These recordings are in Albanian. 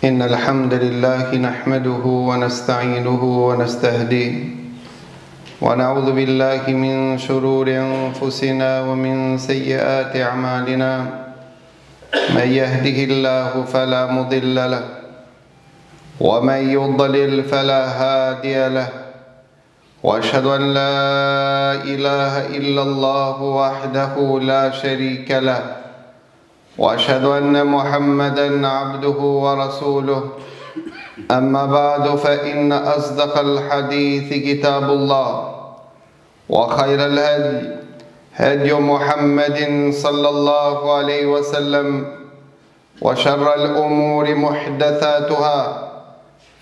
إن الحمد لله نحمده ونستعينه ونستهديه ونعوذ بالله من شرور أنفسنا ومن سيئات أعمالنا من يهده الله فلا مضل له ومن يضلل فلا هادي له وأشهد أن لا إله إلا الله وحده لا شريك له وأشهد أن محمدًا عبده ورسوله أما بعد فإن أصدق الحديث كتاب الله وخير الهدي هدي محمد صلى الله عليه وسلم وشر الأمور محدثاتها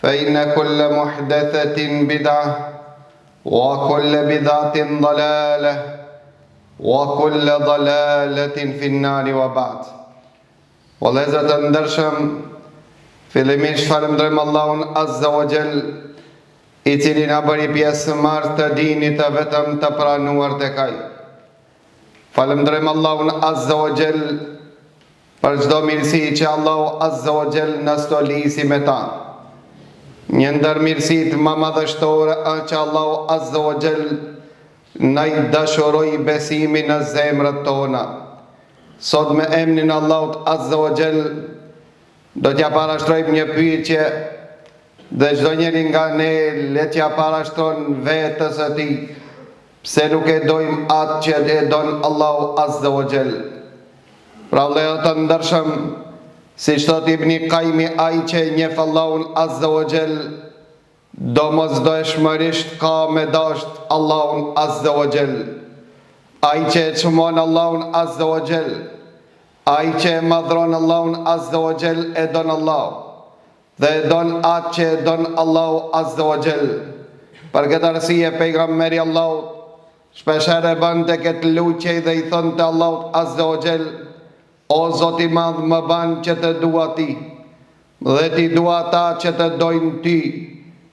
فإن كل محدثة بدعة وكل بدعة ضلالة وكل ضلالة في النار وبعد. Vëllezër të ndershëm, fillimisht falënderojmë Allahun Azza wa Jall, i cili na bëri pjesëmarrës të dinit të vetëm të pranuar tek Ai. Falënderojmë Allahun Azza wa Jall për çdo mirësi që Allahu Azza wa Jall na stolisi me ta. Një ndër mirësitë më madhështore është që Allahu Azza wa Jall na i dashuroi besimin në zemrat tona. Sot me emrin Allahut Azza wa Jall do t'ja parashtrojmë një pyetje dhe çdo njeri nga ne le t'ja parashtron vetes së tij pse nuk e dojmë atë që e don Allahu Azza wa Jall. Pra vëllezër të ndershëm, siç thot Ibn Qayyim, ai që e njeh Allahun Azza wa Jall domosdoshmërisht ka me dasht Allahun Azza wa Jall. Ai që e çmon Allahun Azza wa Jall, ai që e madhron Allahun Azza wa Jall e don Allah dhe e don atë që e don Allahu Azza wa Jall. Për këtë arsye pejgamberi Allahut shpeshherë bante këtë lutje dhe i thonte Allahut Azza wa Jall: O Zoti i madh, më ban që të dua ti dhe ti dua ata që të dojnë ti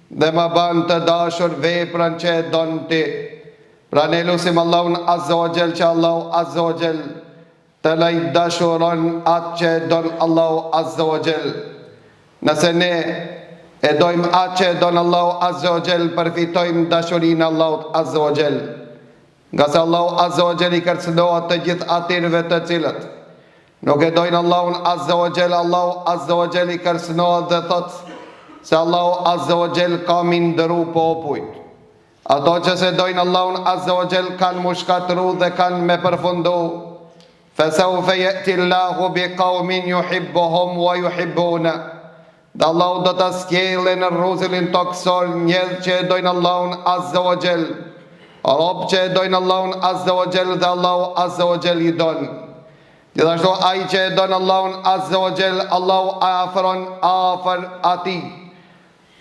dhe më ban të dashur veprën që e don ti. Pra ne lusim Allahun Azza wa Jall që Allahu Azza wa Jall të na i dashuron atë që e don Allahu Azza wa Jall. Nëse ne e dojmë atë që e don Allahu Azza wa Jall, përfitojmë dashurinë Allahut Azza wa Jall. Nga se Allahu Azza wa Jall i kërcënohet të gjithë atyre të cilët nuk e dojnë Allahun Azza wa Jall, Allahu Azza wa Jall i kërcënohet dhe thot se Allahu Azza wa Jall ka mindëru popujt. Ato që se dojnë Allahun Azza wa Jall kanë mu shkatru dhe kanë me përfundu. Fesaufe ya'ti Allahu bi qaumin yuhibbuhum wa yuhibbuna. Dhe Allahu do të skjellë në rruzillin toksor njerëz që e dojnë Allahun Azza wa Jall, rob që e dojnë Allahun Azza wa Jall dhe Allahu Azza wa Jall i don. Gjithashtu ai që e don Allahun Azza wa Jall, Allahu afron afër atij.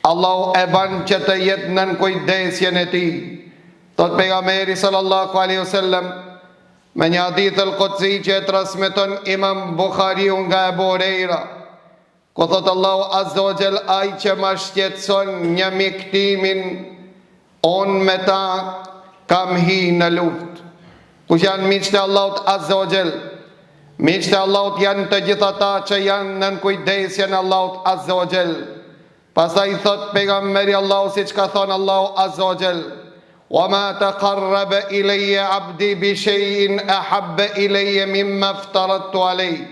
Allahu e ban që të jetë nën kujdesjen e tij. Thot pejgamberi sallallahu alaihi wasallam me një hadith al-Qudsi që e transmeton Imam Buhariu nga Abu Huraira, ku thot Allahu Azza wa Jall: ai që ma shqetëson një miktimin, unë me ta kam hi në luftë. Kush janë miqtë e Allahut Azza wa Jall? Miqtë e Allahut janë të gjithë ata që janë nën kujdesjen e Allahut Azza wa Jall. Pastaj thot pejgamberi Allahu, siç ka thonë Allahu Azza wa Jall: "Wa ma taqarraba ilayya 'abdi bi shay'in ahabba ilayya mimma aftaratu alayhi."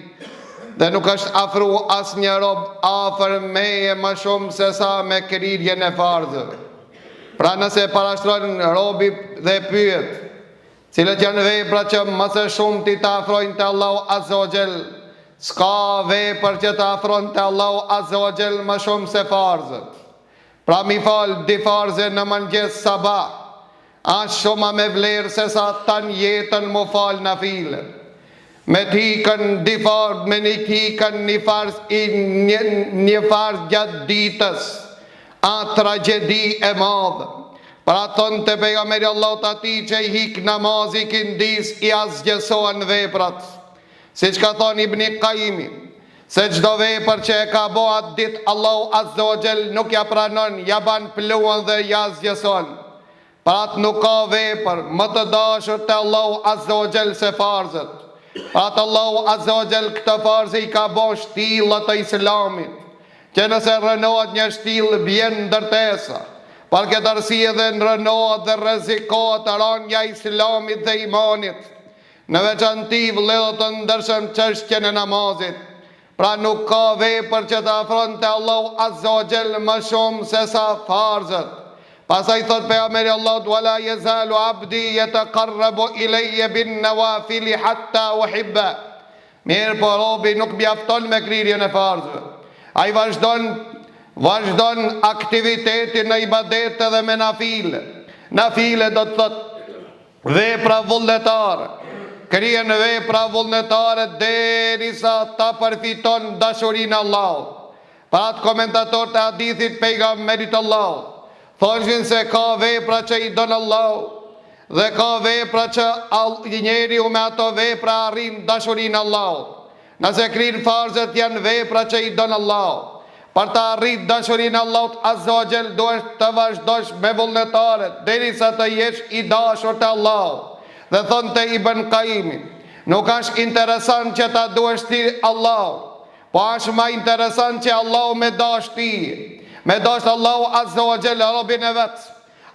Dhe nuk është afru asnjë rob afër meje më shumë se sa me krirjen e farzëve. Pra nëse parashtron robi dhe pyet cilët janë vepra që më së shumti të afrojnë te Allahu Azza wa Jall, s'ka vepër që të afron të Allahu Azza wa Jall më shumë se farzët. Pra mi fal di farze në mëngjes sabah, është shumë me vlerë se sa tanë jetën mu fal në file. Me t'ikën di farz, me një t'ikën një farz gjatë ditës, a tragedi e madhe. Pra thonë të pejgamberi Allahut atij që i hik namazi kindis i azgjësohen veprat. Siç ka thonë Ibn Qayyim, se çdo vepër që e ka bo atë ditë Allahu Azza wa Jall nuk ja pranon, ja ban pluan dhe ja zgjeson. Pra atë nuk ka vepër më të dashur te Allahu Azza wa Jall se farzët. Pra atë Allahu Azza wa Jall këtë farzë i ka bo shtilla të Islamit. që nëse rënohet një shtil bjen ndërtesa. Për këtë arsye dhe rënohet dhe rrezikohet rënja e Islamit dhe imanit, në veçanti vëllezër të ndershëm çështjen e namazit. Pra nuk ka vepër që të afronte Allahu Azza wa Jall më shumë se sa farzët. Pastaj thot pejgamberi Allahut: "Wala yazalu abdi yataqarrabu ilayya bin nawafil hatta uhibba." Mirë, po robi nuk mjafton me krirjen e farzëve. Ai vazhdon aktivitetin në ibadete dhe me nafile. Nafile do të thot vepra vullnetare. Kryen vepra vullnetare derisa ta përfiton dashurinë e Allahut. Pra atë komentatorët e hadithit pejgamberit Allahut thoshin se ka vepra që i don Allahu dhe ka vepra që njeriu me ato vepra arrin dashurinë e Allahut. Nëse kryen farzët janë vepra që i don Allahu. Për të arrit dashurinë e Allahut Azza wa Jall duhet të vazhdosh me vullnetare derisa të jesh i dashur te Allahu. Dhe thonë të Ibn Qayyim, nuk është interesant që ta duhesh ti Allahu, po është më interesant që Allahu me dash ti. Me dash Allahu Azza wa Jall robën e vet.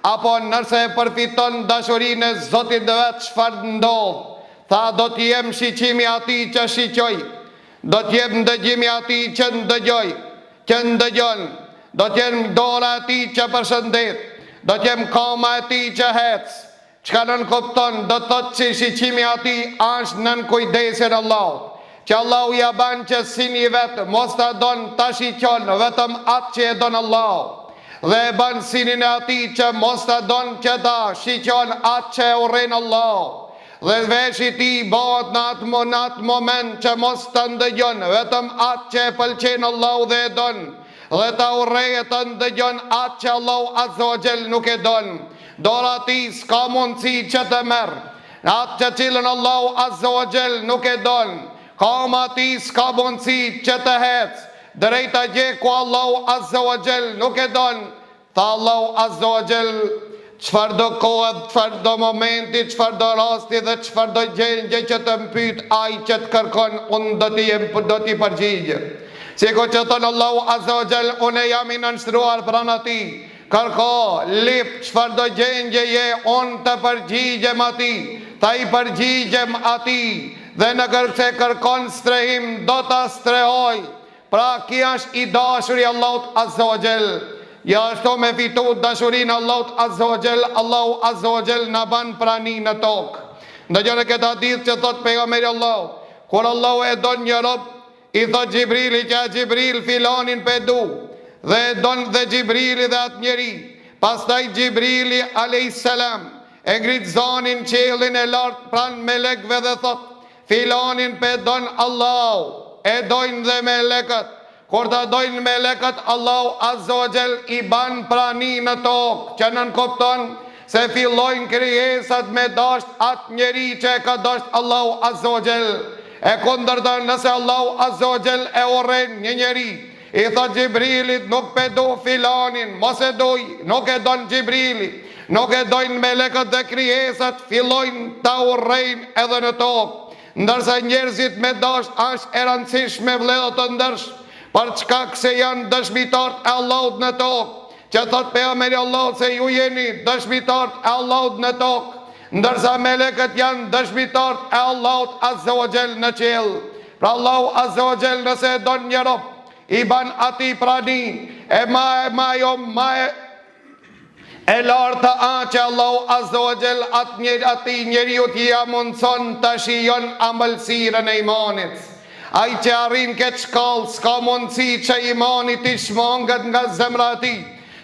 Apo nëse e përfiton dashurinë e Zotit dhe vet, çfarë ndodh? Tha do të jem shiqimi atij që shiqoj, do të jem ndëgjimi atij që ndëgjoj, që ndëgjon, do të jem dora atij që përshëndet, do të jem koma atij që hec. Çka nën kupton, do të thotë që shiqimi atij është nën kujdesin e Allahut. Që Allahu ja ban që sini vetë, mos ta don ta shiqon vetëm atë që e don Allahu. Dhe e ban sinin e atij që mos ta don që ta shiqon atë që e urren Allahu. Dhe veshi ti bëhet në atë moment që mos ta ndëgjon vetëm atë që e pëlqen Allahu dhe e don. Dhe ta urrejë të ndëgjon atë që Allahu Azza wa Jall nuk e don. Dora ti s'ka mundësi që të merë atë që cilën Allahu Azza wa Jall nuk e don. Koma ti s'ka mundësi që të hec drejta gjë ku Allahu Azza wa Jall nuk e don. Tha Allahu Azza wa Jall: çfarë do kohë, çfarë do momenti, çfarë do rasti dhe çfarë do gjendje që të mpyet ai që të kërkon, unë do t'i përgjigj. Sikur që thon Allahu Azza wa Jall: unë jam i nënshtruar pranë atij. Kërko, lip, çfarë do gjendje je, unë të përgjigjem atij, ta i përgjigjem atij, dhe në kërse kërkon strehim, do ta strehoj. Pra, ki është i dashuri Allahut Azza wa Jall. Ja ashtu me fitu dashurinë Allahut Azza wa Jall, Allahu Azza wa Jall na ban prani në tokë. Ndëgjoni këtë hadith që thot pejgamberi Allahu, kur Allahu e don një rob, i thot Xhibrili që Xhibril filanin pe du. Dhe don dhe Xhibrili dhe atë njeri. Pastaj Xhibrili a.s. e ngrit zonin qiellin e lartë pranë melekëve dhe thot: filanin pe don Allahu, e dojnë dhe melekët. Kur ta dojnë melekët, Allahu Azza wa Jall i ban prani në tokë, që nën kupton se fillojnë krijesat me dasht atë njeri që e ka dasht Allahu Azza wa Jall. E kundërta nëse Allahu Azza wa Jall e urren një njeri, i thot Xhibrilit: nuk pe do filanin, mos e doj, nuk e don Xhibrili, nuk e dojnë melekët dhe krijesat, fillojnë ta urrejnë edhe në tokë. Ndërsa njerëzit me dasht është e rëndësishme vëllezër të ndersh, për çka se janë dëshmitarët e Allahut në tokë, që thot pejgamberi Allahut se ju jeni dëshmitarët e Allahut në tokë, ndërsa melekët janë dëshmitarët e Allahut Azza wa Jall në qiell. Pra Allahu Azza wa Jall nëse e don një rob, i ban atij prani, e larta që Allahu Azza wa Jall atij njeriu t'ia mundson të shijon ambëlsirën e imanit. Ai që arrin këtë shkallë, s'ka mundësi që imani t'i shmanget nga zemra ti.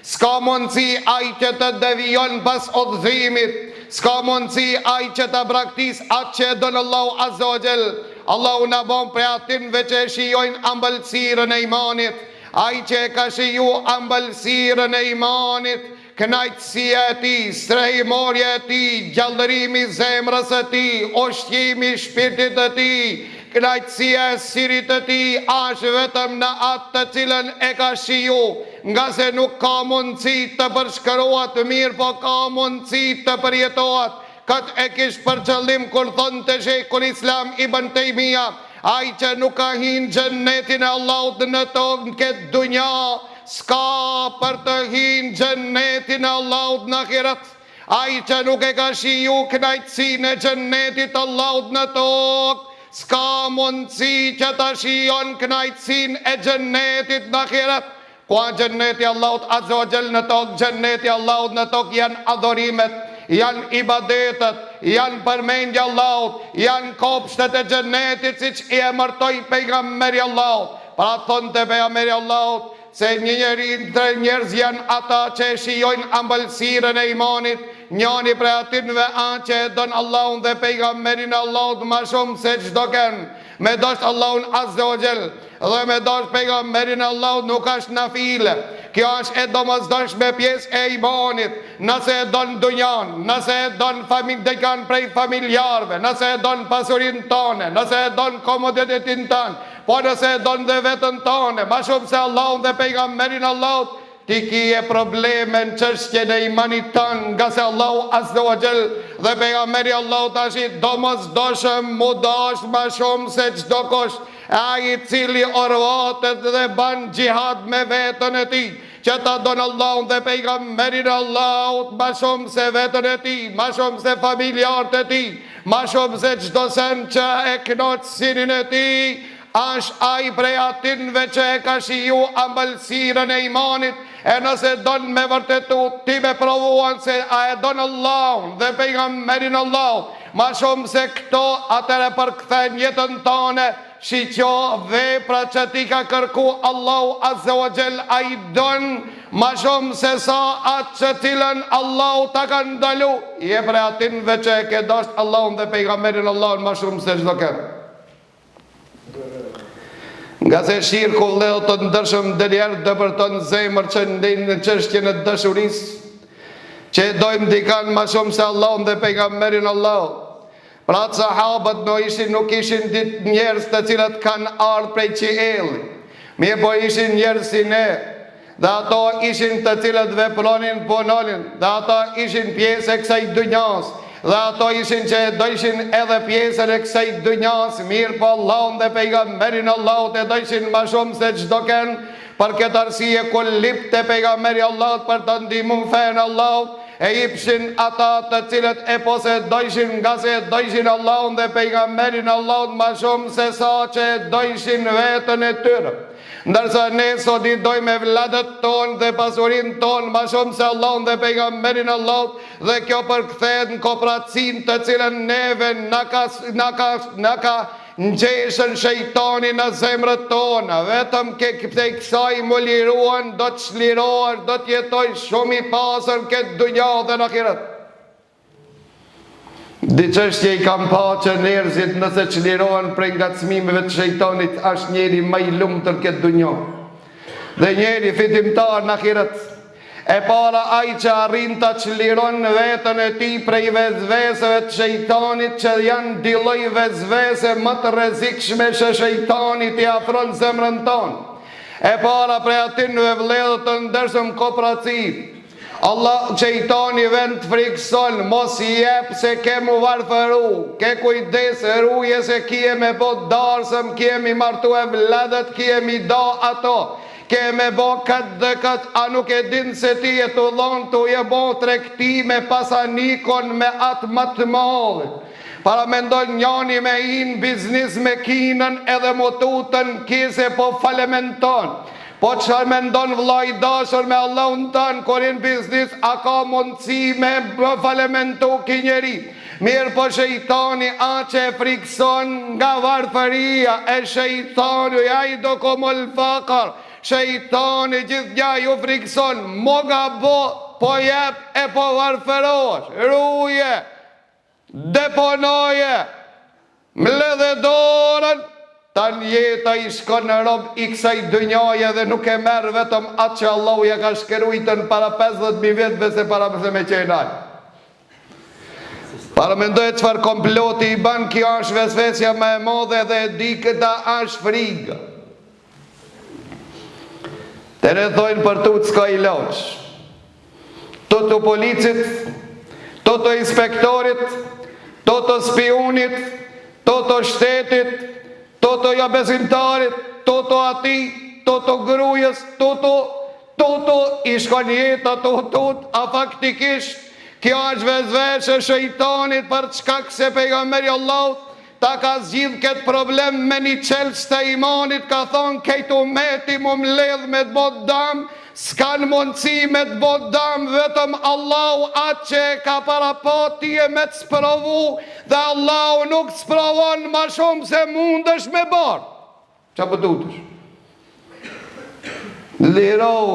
S'ka mundësi ai që të devijon pas udhëzimit. S'ka mundësi ai që të braktis atë që e donë Allahu Azza wa Jall. Allahu na bon për atinve që e shijojnë ambëlsirën e imanit. Ai që e ka shiju ambëlsirën e imanit, kënaqësia e tij, strehimorja e tij, gjallërimi i zemrës së tij, ushqimi i shpirtit të tij, kënaqësia e sirit të tij është vetëm në atë të cilën e ka shiju, nga se nuk ka mundësi të përshkruat mirë, po ka mundësi të përjetohet. Këtë e kish për qëllim kur thonë të Sheikhul Islam Ibn Taymija, Ai që nuk ka hinë xhennetin e Allahut në tokë në këtë dunja, s'ka për të hinë xhennetin e Allahut në ahiret. Ai që nuk e ka shiju kënaqësinë e xhennetit Allahut në tokë, s'ka mundësi që ta shijon kënaqësinë e xhennetit në ahiret. Ku xhenneti Allahut azza wa jall në tokë, xhenneti Allahut në tokë janë adhurimet, janë ibadetet, janë përmendja Allahut, janë kopshtet e xhennetit siç i emërtoi pejgamberi Allahut. Pra thonë të pejgamberi Allahut se një njeri ndër njerëz janë ata që shijojnë ambëlsirën e imanit, njëri prej atyre që e don Allahun dhe pejgamberin e Allahut më shumë se çdo kënd. Me dosh Allahun azza wa jall dhe me dosh pejgamberin e Allahut nuk është nafile. Kjo është e domosdoshme pjesë e imanit. Nëse e don dunjan, nëse e don familjen prej familjarëve, nëse e don pasurinë tonë, nëse e don komoditetin tonë, po nëse e don dhe veten tonë, më shumë se Allahun dhe pejgamberin e Allahut, ti kije probleme në çështjen e imanit tonë, nga se Allahu azza wa jall dhe pejgamberi Allahut tash domosdoshëm mu dash më shumë se çdo kush. Ai i cili orvatet dhe ban xhihad me veten e tij, që ta don Allahun dhe pejgamberin e Allahut më shumë se veten e tij, më shumë se familjarët e tij, më shumë se çdo sen që e kënaq sinin e tij, është ai prej atyre që e ka shiju ambëlsirën e imanit. E nëse don me vërtetu, ti me provuan se a e don Allahun dhe pejgamberin e Allahut më shumë se këto, atëre përkthen jetën tone, shiqo vepra që ti ka kërku Allahu azza wa jall, ai don më shumë se sa atë që cilën Allahu ta ka ndalu. Je prej atyre që e ke dashur Allahun dhe pejgamberin e Allahut më shumë se çdo kënd. Nga se shirku leo të ndërshëm dërjerë dëpërton zemër që ndinë në çështjen e dashurisë, që dojmë dikan ma shumë se Allahun dhe pejgamberin Allahut. Pra të sahabët nuk ishin dit njerëz të cilat kanë ardhur prej qiellit, mirë po ishin njerëz si ne, dhe ato ishin të cilat vepronin punonin, dhe ato ishin pjesë e kësaj dunjas, dhe ato ishin që dojshin edhe pjesën e kësaj dunjas, mirë po Allahun dhe pejgamberin Allahut e dojshin më shumë se çdo kënd. Për këtë arsye kur lipte pejgamberi Allahut për të ndihmuar fen Allahut, e jepshin ata të cilët e posedojshin, nga se dojshin Allahun dhe pejgamberin Allahut më shumë se sa që dojshin veten e tyre. Ndërsa ne sot i dojmë vladët tonë dhe pasurinë tonë më shumë se Allahun dhe pejgamberin Allahut, dhe kjo përkthehet në kopratësinë të cilën neve na ka ngjeshën shejtani në zemrët tona. Vetëm prej kësaj më liruan, do të çlirohesh, do të jetojnë shumë i pasur këtë dunja dhe në ahiret. Di çështje i kam pa që njerëzit nëse çlirohen prej ngacmimeve të shejtanit, është njeri më i lumtur këtë dunjë dhe njeri fitimtar në ahiret. E para ai që arrin ta çliron veten e tij prej vezveseve të shejtanit, që janë dy lloj vezvese më të rrezikshme që shejtani t'i afron zemrën tonë. E para prej atyre vëllezër të ndershëm kooperaci, Allah shejtani vend frikson, mos i jep se ke mu varfëru, ke kujdes ruje se kje me bo darsëm, kje mi martu e vladët, kje mi do ato, ke me bo këtë dhe këtë, a nuk e din se ti e të dhonë të je bo trekti me pasanikon me atë më të madhe. Para me ndonjë njani me inë biznis me kinën edhe më tutën kise po falementon. Po që me ndonë vllai dashur me Allahun tënë, korin biznis, a ka mundësi me falementu ki njeri. Mirë po shejtani a që e frikson nga varfëria e shejtani, ja i do komol fakar, shejtani gjithja ju frikson, moga po jep e po varfërosh, ruje, deponoje, mledhe dorën, tan jeta i shkon në rob i kësaj dënjaje dhe nuk e merë vetëm atë që Allahu ja ka shkruajtur para 50.000 vjetëve se para se me qenaj. Para mendoj çfarë komploti i ban, kjo është vesvesja më e madhe dhe e di këta është frikë. Të rethojnë për tu s'ka ilaç. Toto policit, toto inspektorit, toto spionit, toto shtetit, toto jo besimtarit, toto ati, toto grujës, toto i shkon jeta, toto, a faktikisht kjo është vezveshë e shejtanit për çkak se pejgamberi Allahut ta ka zgjidh këtë problem me një qelës të imanit, ka thonë kejt umeti mu mledh me të bot dam, s'kan mundësi me të bot dam, vetëm Allahu atë që ka para po tije me të sprovu, dhe Allahu nuk sprovon ma shumë se mundesh me barë. Qa për dutesh? Lirau,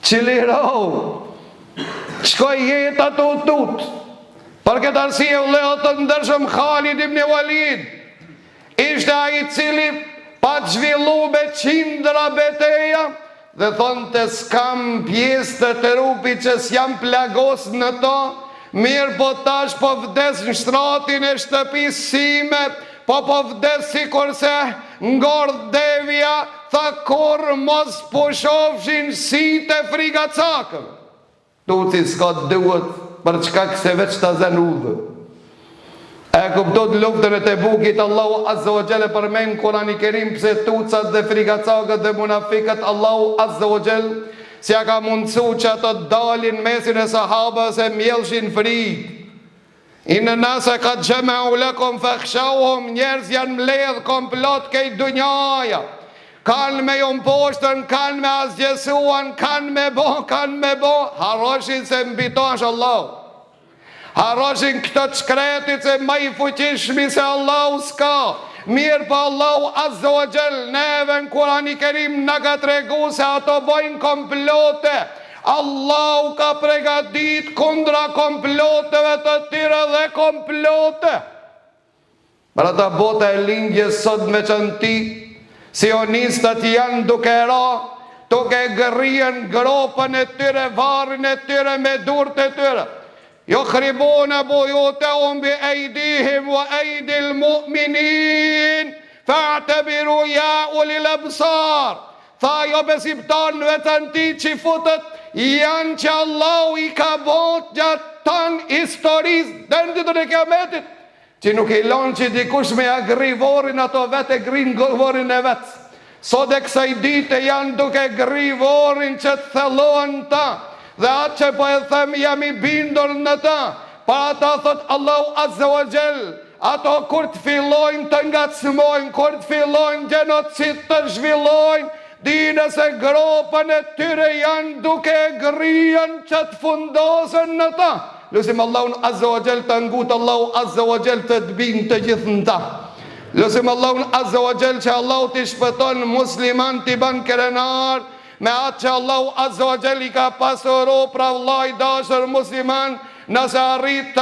që lirau, shkoj jeta të tutë. Për këtë arsye vëllezër të ndershëm, Khalid ibn Walid ishte ai i cili pa zhvillu me qindra beteja dhe thonte s'kam pjesë të trupit që s'jam plagos në to, mirë po tash po vdes në shtratin e shtëpisë sime, po vdes sikur se ngordh devja, tha kur mos po shofshin sitë e frigacakëve. Tuci s'ka duhet për çka se veç ta zën udhë. E kuptot luftën e Tebukit, Allahu Azza wa Jalla përmend Kurani Kerim pse tucat dhe frigacakët dhe munafikat Allahu Azza wa Jalla si ja ka mundësu që ato dalin mesin e sahabës e mjellshin frikë. Inna nasa qad jama'u lakum fakhshawhum, njerëz janë mbledh komplot kej dunjaja. Kanë me ju mposhtën, kanë me asgjësuan, kanë me bo, harroshin se mbitosh Allah. Harroshin këtë shkretit se ma i fuqishmi se Allah s'ka. Mirë pa Allahu Azza wa Jall, neve në Kurani Kerim në ka tregu se ato bojnë komplote. Allahu ka pregadit kundra komploteve të tira dhe komplote. Për ata bota e lindjes sot me qënti, sionistat janë duke ra, duke gërrien gropën e tyre, varin e tyre me durët e tyre. Jo khribona buyutahum bi aydihim wa aydil mu'minin fa'tabiru ya ulil absar. Tha jo besimtarëve të ti që futët janë që Allahu i ka bot gjatë tanë historisë dhe në ditën e kiametit, që nuk i lonë që dikush me agri vorin, ato vetë e grinë vorin e vetë. Sot e kësaj dite janë duke gri vorin që të thellohen ta, dhe atë që po e them jam i bindur në ta. Pa ata thot Allahu Azza wa Jall, ato kur të fillojnë të ngacmojnë, kur të fillojnë gjenocid të zhvillojnë, dine se gropën e tyre janë duke grien që të fundosen në ta. Lusim Allahun Azza wa Jall të ngut Allahu Azza wa Jall të të binë të gjithë në ta. Lusim Allahun Azza wa Jall që Allahu të shpëton musliman të ban kerenar, me atë që Allahu Azza wa Jall i ka pasuru pra vllai dashur musliman, nëse arrit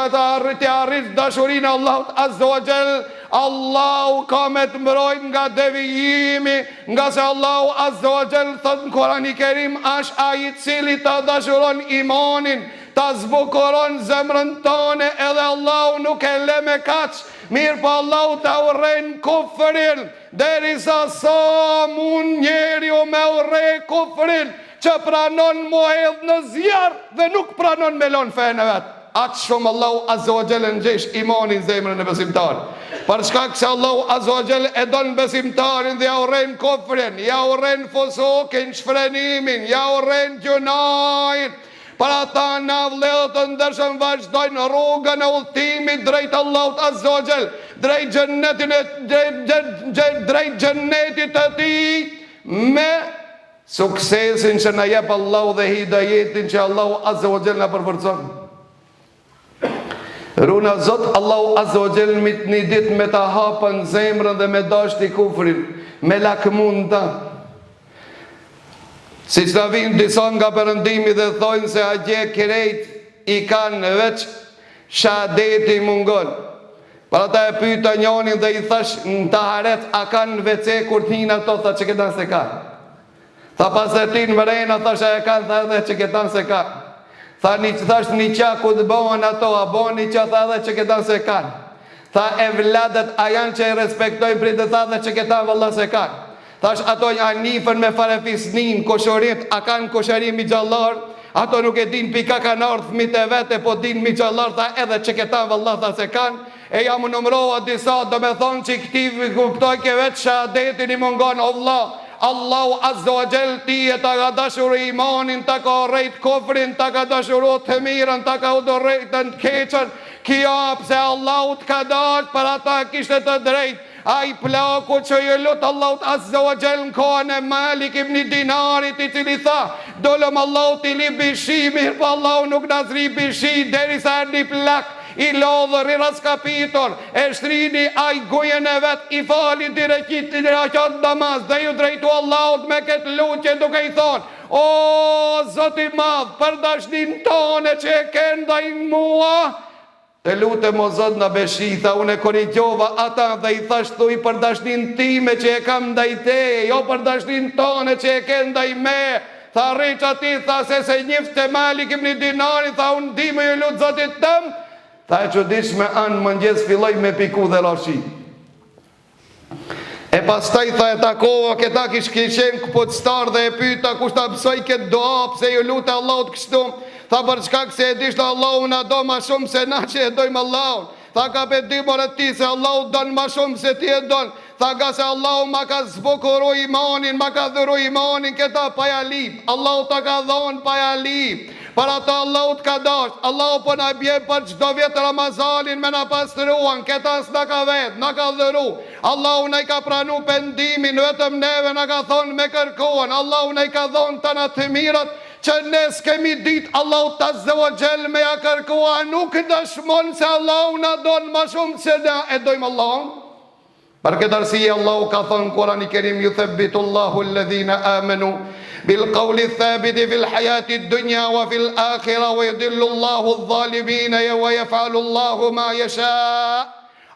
dashurinë Allahut Azza wa Jall, Allahu ka me të mbrojt nga devijimi, nga se Allahu Azza wa Jall thot në Kurani Kerim, është ai i cili ta dashuron imanin, ta zbukuron zemrën tone, edhe Allahu nuk e le me kaq, mirë pa Allahu ta urren kufrin, derisa sa mund njeri u me urre kufrin, që pranon mu hedh në zjarë dhe nuk pranon me lon fejnë e vetë. Atë shumë Allahu Azza wa Jall në gjesh imanin zemrën e besimtarë. Për shkak se Allahu Azza wa Jall e don besimtarin dhe ja urren kufrin, ja urren fusukin, shfrenimin, ja urren gjunajin. Për ata në vëllezër të ndershëm vazhdojnë rrugën e udhëtimit drejt Allahut Azza wa Jall, drejt xhennetit të tij, me suksesin që na jep Allahu dhe hidayetin që Allahu Azza wa Jall na përforcon. Runa Zot Allahu Azza wa Jall një ditë me ta hapën zemrën dhe me dashti kufrin, me lakmun ta. Si që ta vinë disa nga Perëndimi dhe thojnë se a gje krejt i kanë veç shahadeti mungon. Për ata e pyta njonin dhe i thash në taharet, a kanë WC kur t'hin ato, tha që këtan se kanë. Tha pas e ti në mrejna, thash a e kanë, tha edhe që këtan se kanë. Thash një qa ku të bohen ato, a bohen një qa, tha edhe që këtan se kanë. Tha e vladet, a janë që i respektojnë pritë, tha edhe që këtan vëlla se kanë. Thash ato a nifën me farefisnin, koshorit, a kanë kosherim i gjallar, ato nuk e din pika kanë ardhë fëmit e vete, po din mi gjallar, tha edhe që këtan vëlla tha se kanë. e jam numërova disa, do me thonë që këti kuptoj ke vetë shahadetin i mungon, o vëlla, Allahu Azza wa Jall ti e ta ka dashur imanin, ta ka rejt kofrin, ta ka dashuru të mirën, ta ka udhërrejt të keqën, kia pse Allahu të ka dashur për ata kishte të drejt. Ai plaku që ju lut Allahut Azza wa Jall në kohën e Malik ibn Dinarit, i cili tha, dolëm Allahu t'i li bishi, mirë po Allahu nuk na zri bishi, derisa erdi plak, i lodhër, i raskapitor, e shtrini aj gujen e vet, i fali direkit, i raqat namaz, dhe ju drejtu Allahut me këtë lutje duke i thonë, o Zoti madh, për dashnin tone që e kenda i mua, të lutem o Zot në beshi, tha unë e korrigjova ata dhe i thash thuj për dashnin time që e kam ndaj teje, jo për dashnin tone që e ke ndaj me. Tha rriq ati, tha se njifte Malik ibn Dinarit, tha unë di me ju lutë Zotit tëm. Tha e çuditshme anë mëngjes filloj me piku dhe lashi. E pastaj tha e takova këta kishen këpoctar dhe e pyta kushta pësoj këtë doa, pse ju lutë Allahut kështu. Tha për çka se e dishtë Allahu na do ma shumë se na që e dojmë Allahun. Tha ka për dimore ti se Allahu donë ma shumë se ti e donë. Tha ka se Allahu ma ka zbukuru imanin, ma ka dhuru imanin këta paja lip. Allahu ta ka dhonë paja lip. Për ata Allahu t'ka dasht. Allahu po na bje për çdo vjetë Ramazanin me na pastruan. Këta s'na ka vetë, na ka dhuru. Allahu na i ka pranu pendimin, vetëm neve na ka thonë me kërkuan. Allahu na i ka dhonë të na të mirat, që nes kemi dit Allahu Azza wa Jall me ja kërkua, nuk dëshmon se Allahu na donë ma shumë se na e dojmë Allahun. Për këtë arsye Allahu ka thënë Kurani Kerim, yuthabbitu Allahu alladhina amanu bil qawli thabiti fil hayati dunya wa fil akhirah wa yudillu Allahu adh-dhalimina wa yaf'alu Allahu ma yasha.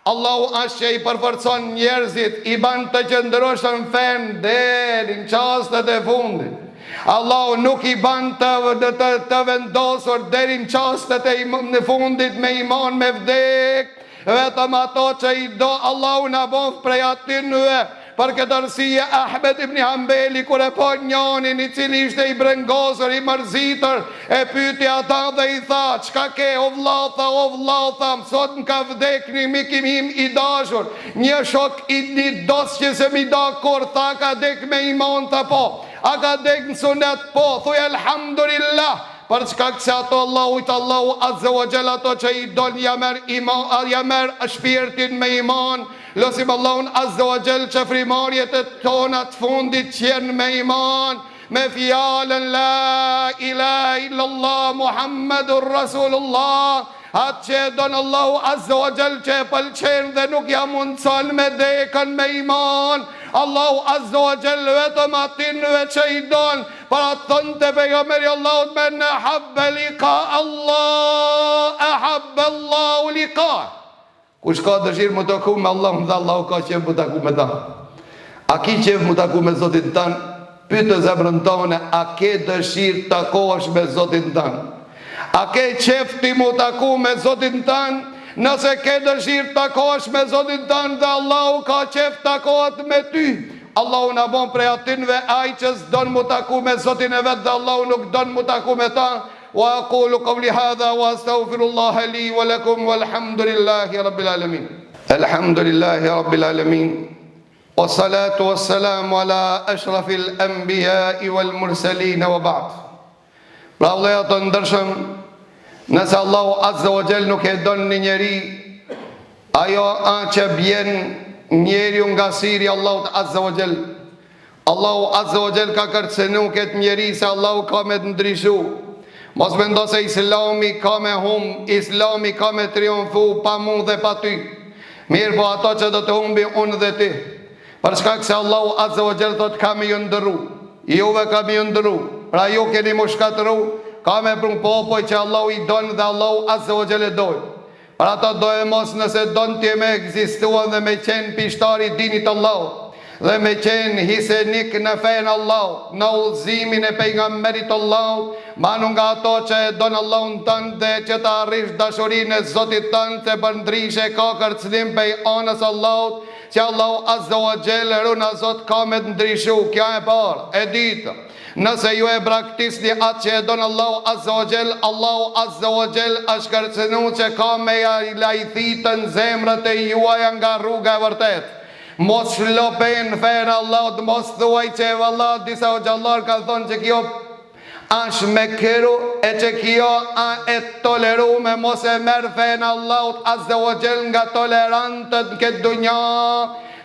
Allahu është që i përforcon njerëzit, i ban të qëndroshën fen deri në çastet e fundit. Allahu nuk i ban të vendosur deri në çastet e në fundit me iman me vdek. Vetëm ato që i do Allahu na bof prej atyre. Për këtë arsye Ahmed ibn Hanbeli kur e po njonin i cili ishte i brengosur, i mërzitër, e pyti ata dhe i tha, çka ke o vlla, tha, sot më ka vdek një mikim im i dashur, një shok i një dos që se mi da kur, tha ka dek me iman, tha po, a ka dek në sunet, po, thuj elhamdulillah. Për çka këse ato Allahu Azza wa Jall ato që i don ja merr shpirtin me iman. Losim Allahun Azza wa Jall që frimarjet e tona të fundit qenë me iman, me fjalën la ilaha illallah Muhammadur Rasulullah. Atë që e donë Allahu Azza wa Jall që e pëlqen dhe nuk ja mundson me dekën me iman. Allahu Azza wa Jall vetëm atinve që i donë, për atë thënë të pejgamberi Allahut me në habbe liqa Allah, e habbe Allahu liqa. Kush ka dëshirë më taku me Allahun dhe Allahu ka qef më taku me ta. A ki qef më taku me Zotin tanë? Pytë zemrën tone, a ke dëshirë takohesh me Zotin tanë? A ke qefti mu taku me Zotin tanë? Nëse ke dëshirë takohesh me Zotin tanë dhe Allahu ka qef takohet me ty, Allahu na bon prej atinve aj që s'don mu taku me Zotin e vetë dhe Allahu nuk don mu taku me ta. Wa aqulu qawli hadha wa astaghfirullaha li wa lakum walhamdulillahi rabbil alamin. Alhamdulillahi rabbil alamin. Wassalatu wassalamu ala ashrafil anbiya'i wal mursalin wa ba'd. Pra vëllezër të ndershëm, nëse Allahu Azza wa Jall nuk e don një njeri, ajo që bjen njeriu nga siri Allahut Azza wa Jall. Allahu Azza wa Jall ka kërcenu këtë njeri se Allahu ka me të ndryshu. Mos mendo se Islami ka me hum, Islami ka me triumfu pa mu dhe pa ty. Mirë po ato që do të humbi unë dhe ti. Për shkak se Allahu Azza wa Jall thot ka me ju ndërru. Juve ka me ju ndërru. Pra ju keni mu shkatëru, ka me prun popoj që Allahu i donë dhe Allahu Azza wa Jall e dojë. Për ata dojë mos nëse donë t'je me egzistuan dhe me qenë pishtari dinit Allahu, dhe me qenë hisenik në fejnë Allah, në udhëzimin e pejgamberit Allah, manu nga ato që e donë Allahun tënë dhe që ta arrish dashurin e Zotit tënë, të përndrishe ka kërcënim pej anës Allahut, që Allahu Azza wa Jall runa Zot ka me të ndryshu, kja e parë, e ditë. Nëse ju e braktisni atë që e donë Allahu Azza wa Jell, Allahu Azza wa Jell është kërcënu që ka me ja lajthitën zemrët e juaja nga rruga e vërtet. Mos shlopen fejnë Allahut, mos thuaj që e valla disa o gjallar ka thonë që kjo është me këru e që kjo e toleru me mos e merë fejnë Allahut Azza wa Jell nga tolerantët në këtë dunja.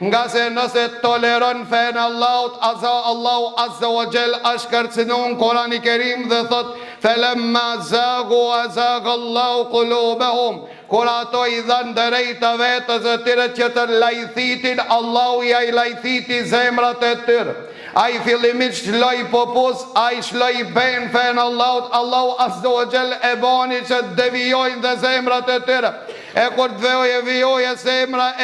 Nga se nëse toleron fejnë Allahut, Allahu Azza wa Jell është kërcënu në Kurani Kerim dhe thot felemma zagu a zaga Allahu kulubehum. Kur ato i dhanë drejta vetës e tyre që të lajthitin, Allahu ja i lajthiti zemrat e tyre. A i fillimit shloj popus, a i shloj ben fen Allahut, Allahu Azza wa Jell e bani që të devijojnë dhe zemrat e tyre. E kur të vjoje zemra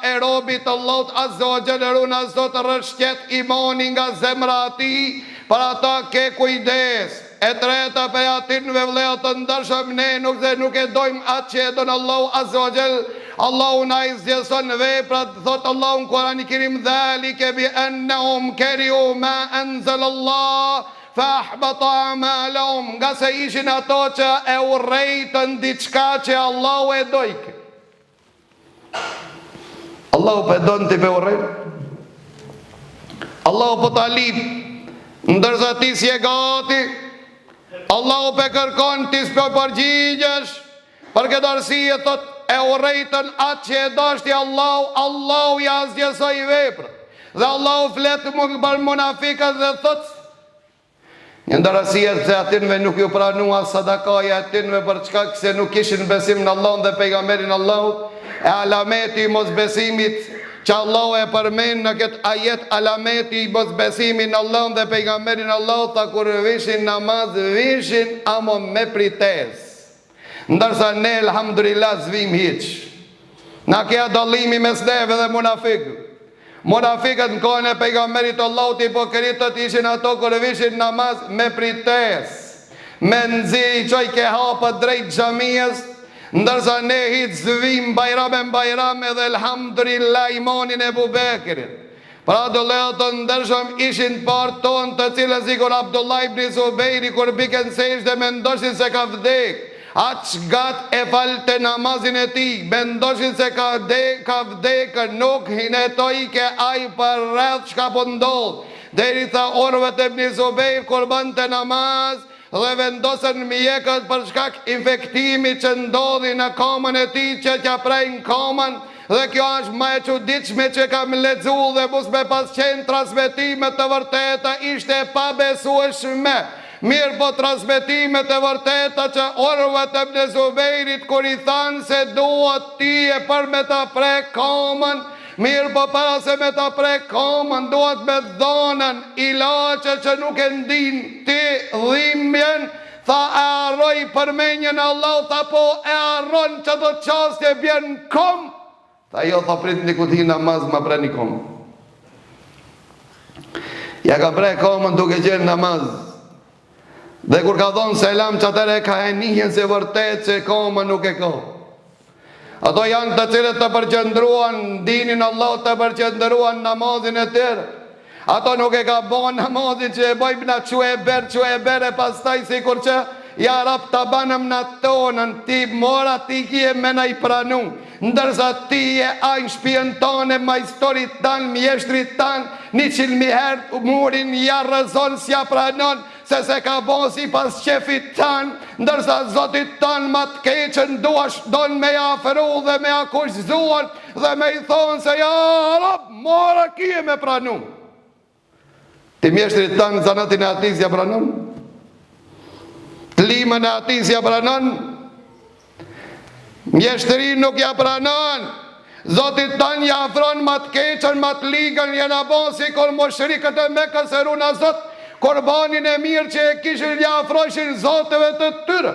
e robit Allahut Azza wa Jell runa sot rëshqet imani nga zemra ati, për ata ke kujdes. E treta për atinve vleat të ndërshëm ne nuk e dojmë atë që e donë Allahu Azza wa Jell. Allahu na i zgjeson veprat, thot Allahu në Kurani Kerim dhalike bi ennehum keriu ma enzal Allah fa ahbata amalahum, nga se ishin ato që e urrejtën diçka që Allahu e dojke. Allahu për donë të për urrejtë, Allahu për talip, ndërsa ti si e gati, Allahu pe kërkon ti s'pe përgjigjesh. Për këtë arsye thot e urrejtën atë që e dashti Allahu ja zgjesoi veprën. Dhe Allahu flet për munafikët dhe thot një ndër arsyet se atinve nuk ju pranua sadakaja atinve për çka se nuk kishin besim në Allahun dhe pejgamberin Allahut. E alameti i mosbesimit që Allahu e përmen në këtë ajet, alameti i mosbesimin në Allahun dhe pejgamberin Allahut, ta kur vishin namaz, vishin amo me prites. Ndërsa ne, elhamdulillah, zvim hiq. Na kja dallimi mes neve dhe munafikët. Munafikët në kohën e pejgamberit Allahut, hipokritët ishin ato kur vishin namaz me prites. Me nëzi i qoj ke hapët drejt xhamijes, ndërsa ne hitë zvim bajram edhe elhamdulillah imanin e Bubekrit. Pra do lejo të ndërshëm ishin partë tonë të cilës i kur Abdullah ibn Zubejri kur biken sejsh dhe mendoshin se ka vdek, atë gat e falte namazin e ti, mendoshin se ka vdek, nuk hinetoj ke aj për rreth shka pëndodh. Deri tha orëve të ibn Zubejri kur bante namaz, dhe vendosën mjekët për shkak infektimit që ndodhi në kamën e ti që tja prejnë kamën. Dhe kjo është ma e çuditshme që kam lexu dhe mos me pas qenë transmetimet të vërteta ishte pa besueshme. Mirë po transmetimet e vërteta që orëve të ibn Zubejrit kur i thanë se duhet ti e për me ta prek kamën, mirë po para se me ta prek kamën duhet me dhonën ilaçe që nuk e ndin ti dhimbjen. Tha e arroj përmenjen Allah, tha po e arron që do qastje bjen kom. Tha jo, tha prit një kuti namaz ma pre një kom. Ja ka pre komën duke qenë namaz. Dhe kur ka thonë selam që atëre ka e njën se vërtet që komën nuk e ka. Ato janë të cilët të përqendruan dinin Allah, të përqendruan namazin e tërë. Ato nuk e ka bon namazin që e bojmë na që e ber e pastaj si kur që ja rap të banëm në tonën, ti mora ti kje me na i pranu, ndërsa ti e ajnë shpijën tonë, majstorit tanë, mjeshtrit tanë, 100.000 herë murin ja rëzon s'ja pranon, se ka bon si pas qefit tanë, ndërsa zotit tanë ma të keqën duash donë me ja afru dhe me ja kushzuan dhe me i thonë se ja rap, mora kje me pranu. Ti mjeshtrit tanë zanatin e atis ja pranon? Limën e atis ja pranon? Mjeshtërin nuk ja pranon. Zotit tanë ja afron ma të keqën, ma të ligën, jena bon si kur moshrikët e me kësëru në zot, kurbanin e mirë që e kishin ja afroshin zotëve të tyre.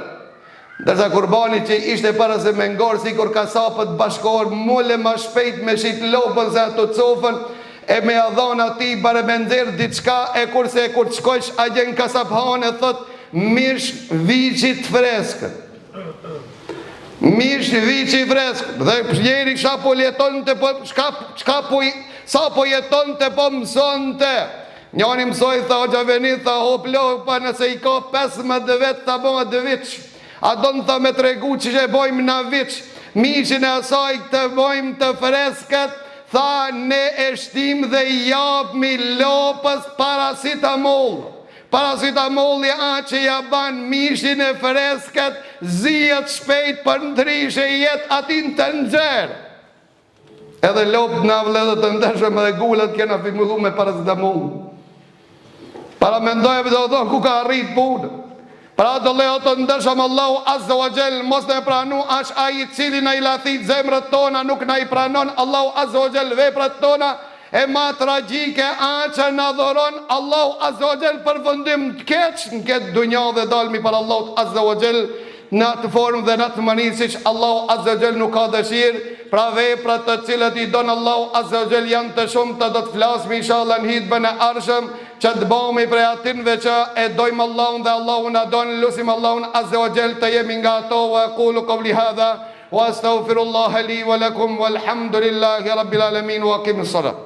Dërsa kurbani që ishte para se me ngorë, si kur kasapët bashkohër, mule ma shpejt me shit lopën se ato cofën, e me adhon ati bare me ndërë diçka, e kurse e kur të shkojsh a gjenë kasaphane, thot, mish viqit freskët. Mish viqit freskët. Dhe njeri ksha po jeton të po, sa po jeton të po mëson të. Njani mësoj, tha o Gjaveni, tha hop lohë, pa nëse i ka 15 vetë, tha bëma 2 vich. A do në tha me tregu që që bojmë në vich, mishin e asaj të bojmë të freskët, tha ne e shtim dhe i japmi lopës paracetamol. Paracetamoli a që ja ban mishin e freskët, zijet shpejt për ndryshe jetë atin të nxerë. Edhe lopë në vledhe të ndeshëm edhe gullet kena fimullu me paracetamol. Para mendoj e do thonë ku ka arrit punë. Para do lejo të ndeshëm Allahu Azza wa Jall mos në pranu ash aji cili në i lathit zemrët tona nuk në i pranon Allahu Azza wa Jall veprat tona e ma tragjike a që në adhuron Allahu Azza wa Jall për vëndim të keq në këtë dunja dhe dalmi për Allahu Azza wa Jall në atë formë dhe në atë mënyrë siç Allahu Azza wa Jall nuk ka dëshirë. Pra veprat të cilët i donë Allahu Azza wa Jall janë të shumë të do të flasmi inshallah në hitbën e arshëm që të bëhemi prej atinve që e dojmë Allahun dhe Allahun a donë, lusim Allahun Azza wa Jall të jemi nga ato. Wa aqulu qawli hadha wa astaghfirullaha li wa lakum walhamdulillahi rabbil alamin wa aqimus salat.